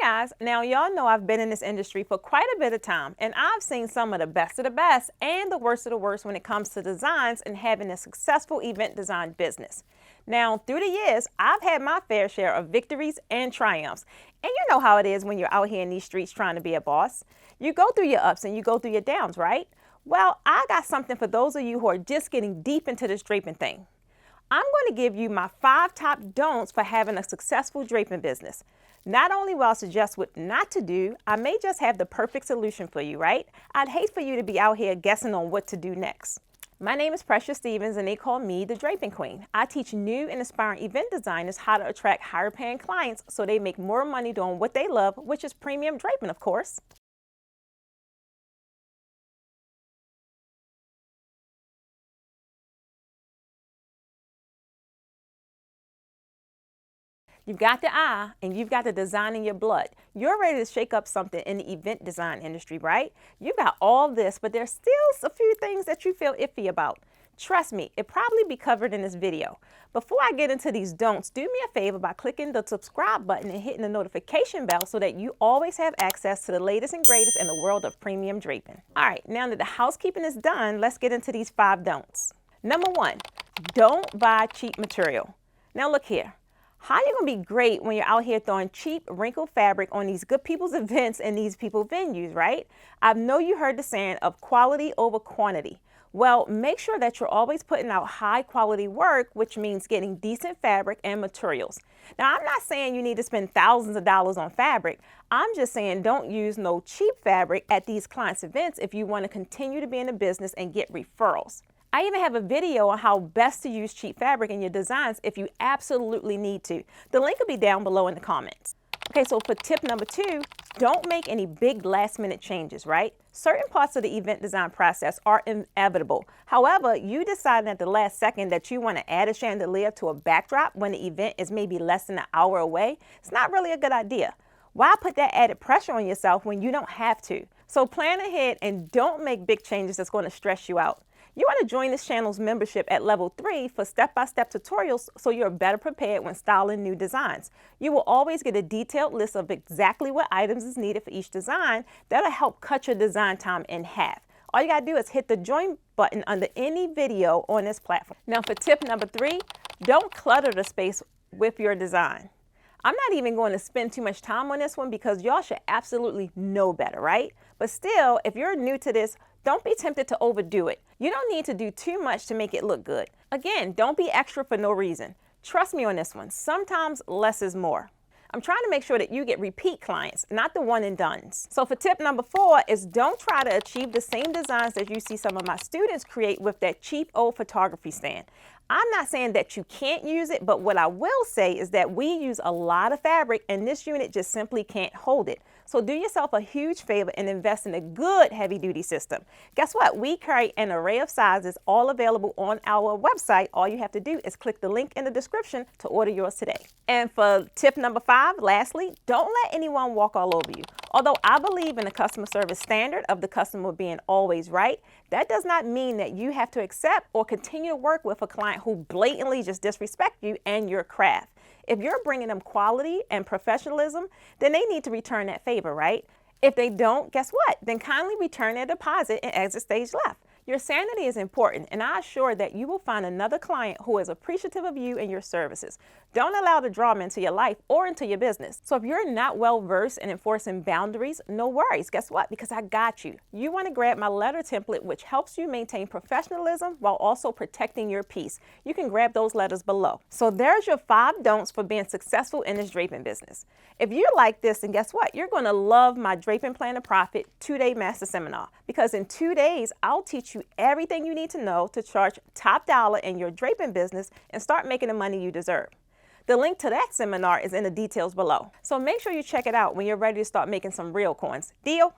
guys, now y'all know I've been in this industry for quite a bit of time, and I've seen some of the best and the worst of the worst when it comes to designs and having a successful event design business. Now, through the years, I've had my fair share of victories and triumphs, and you know how it is when you're out here in these streets trying to be a boss. You go through your ups and you go through your downs, right? Well, I got something for those of you who are just getting deep into this draping thing. I'm going to give you my 5 top don'ts for having a successful draping business. Not only will I suggest what not to do, I may just have the perfect solution for you, right? I'd hate for you to be out here guessing on what to do next. My name is Precious Stevens and they call me the Draping Queen. I teach new and aspiring event designers how to attract higher paying clients so they make more money doing what they love, which is premium draping, of course. You've got the eye and you've got the design in your blood. You're ready to shake up something in the event design industry, right? You've got all this, but there's still a few things that you feel iffy about. Trust me, it'll probably be covered in this video. Before I get into these don'ts, do me a favor by clicking the subscribe button and hitting the notification bell so that you always have access to the latest and greatest in the world of premium draping. All right, now that the housekeeping is done, let's get into these 5 don'ts. Number 1, don't buy cheap material. Now look here. How are you going to be great when you're out here throwing cheap, wrinkled fabric on these good people's events and these people venues, right? I know you heard the saying of quality over quantity. Well, make sure that you're always putting out high quality work, which means getting decent fabric and materials. Now, I'm not saying you need to spend thousands of dollars on fabric. I'm just saying don't use no cheap fabric at these clients' events if you want to continue to be in the business and get referrals. I even have a video on how best to use cheap fabric in your designs if you absolutely need to. The link will be down below in the comments. Okay, so for tip number 2, don't make any big last minute changes, right? Certain parts of the event design process are inevitable. However, you decided at the last second that you want to add a chandelier to a backdrop when the event is maybe less than an hour away. It's not really a good idea. Why put that added pressure on yourself when you don't have to? So plan ahead and don't make big changes that's going to stress you out. You want to join this channel's membership at level 3 for step-by-step tutorials so you're better prepared when styling new designs. You will always get a detailed list of exactly what items is needed for each design. That'll help cut your design time in half. All you got to do is hit the join button under any video on this platform. Now for tip number 3, don't clutter the space with your design. I'm not even going to spend too much time on this one because y'all should absolutely know better, right? But still, if you're new to this, don't be tempted to overdo it. You don't need to do too much to make it look good. Again, don't be extra for no reason. Trust me on this one. Sometimes less is more. I'm trying to make sure that you get repeat clients, not the one and dones. So for tip number 4 is don't try to achieve the same designs that you see some of my students create with that cheap old photography stand. I'm not saying that you can't use it, but what I will say is that we use a lot of fabric and this unit just simply can't hold it. So do yourself a huge favor and invest in a good heavy duty system. Guess what? We carry an array of sizes all available on our website. All you have to do is click the link in the description to order yours today. And for tip number 5, lastly, don't let anyone walk all over you. Although I believe in the customer service standard of the customer being always right, that does not mean that you have to accept or continue to work with a client who blatantly just disrespect you and your craft. If you're bringing them quality and professionalism, then they need to return that favor, right? If they don't, guess what? Then kindly return their deposit and exit stage left. Your sanity is important, and I assure that you will find another client who is appreciative of you and your services. Don't allow the drama into your life or into your business. So if you're not well versed in enforcing boundaries, no worries. Guess what? Because I got you. You want to grab my letter template, which helps you maintain professionalism while also protecting your peace. You can grab those letters below. So there's your 5 don'ts for being successful in this draping business. If you like this, then guess what? You're going to love my Draping Plan to Profit 2-day master seminar, because in 2 days, I'll teach you everything you need to know to charge top dollar in your draping business and start making the money you deserve. The link to that seminar is in the details below. So make sure you check it out when you're ready to start making some real coins. Deal?